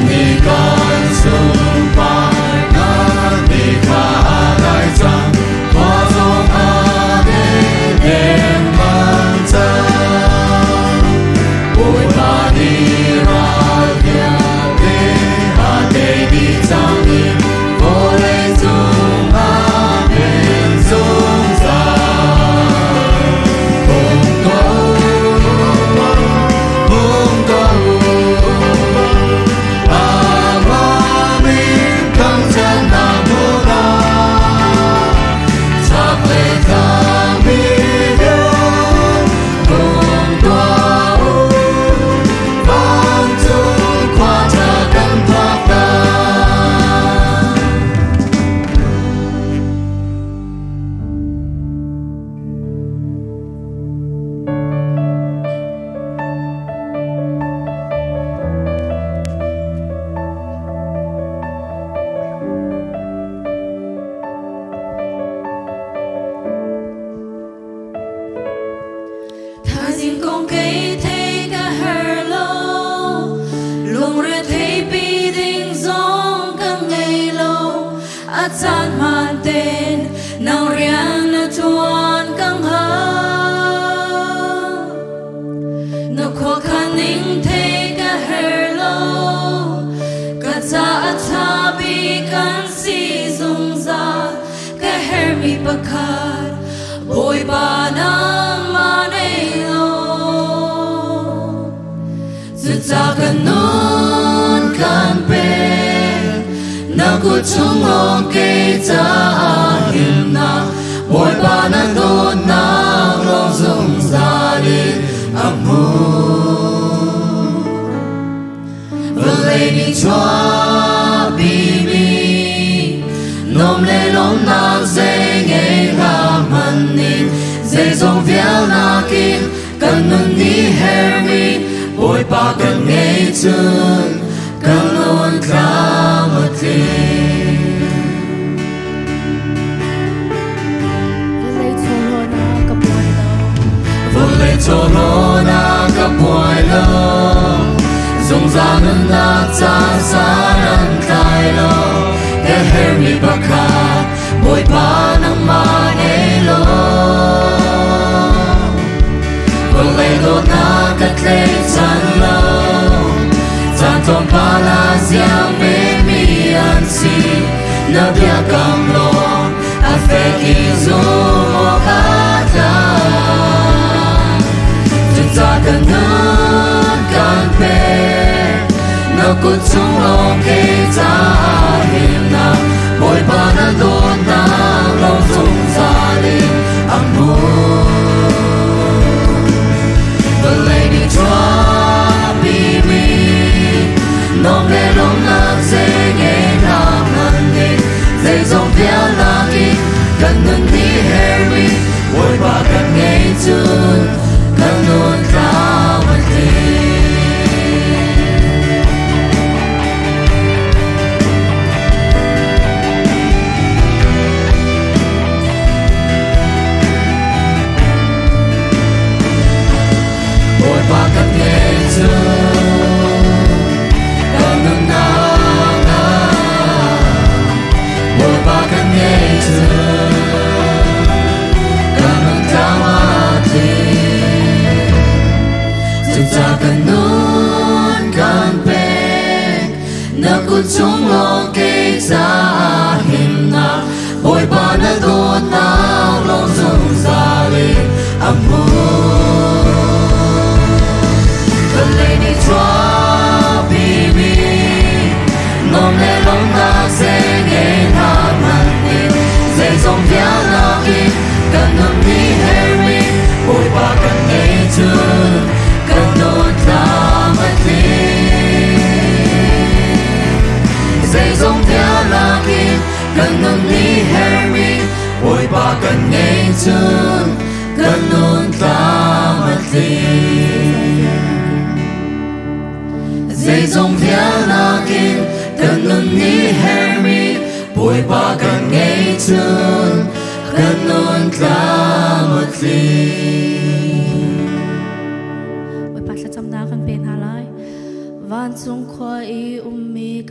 你 xin con cây thấy cả hờ lâu luồng re thấy bi đinh giông căng ngày lâu ắt san man tên nào riêng na tuan căng hờ nó khó khăn nín thấy cả hờ lâu cả cha cha bi can si dung ra cả her mi bakat boy ba nang manelo ta cần nun can pe na ku chung long ke ta him na boy ba na do na long dung za đi amu the lady chua bibi nom le long na zeng e la manin zay zong vial na kin cần nun ni her mi boy pa cần nghe chun cần luôn cả một thiên vô lệ cho lo na cả buổi lo dùng ra nên na cha sa nên tai lo cái hair mi bạc hà boy pa nang ma nghe lo vô lệ lo na cả lệ chan lo chan tom pa la ziang me mi an si na bia cam lo a fe ki zo mo kata ta cần nun can pe na ku chung long ke ta him na boy pa na don na long dung za đi amu the lady draw bibi nom le long na zeng e na man đi zay zong vial na ki cần nun đi Harry boy pa cần nghe chun cần luôn cả một boy pa cần nghe chun cần luôn na boy pa cần nghe chun cần luôn cả một ta cần nun can pe na ku chung long ke ta him na boy pa na do na long dung za đi amu the lady draw bibi nom le long na zeng e na man đi zay zong vial na ki cần nun đi Harry boy pa cần nghe chun cần luôn cả một thiên dây dòng theo là kim cần luôn đi Harry boy pa cần nghe chun cần luôn cả một thiên dây dòng theo là kim cần luôn đi Harry boy pa cần nghe chun cần luôn cả một thiên Van chung khoi mi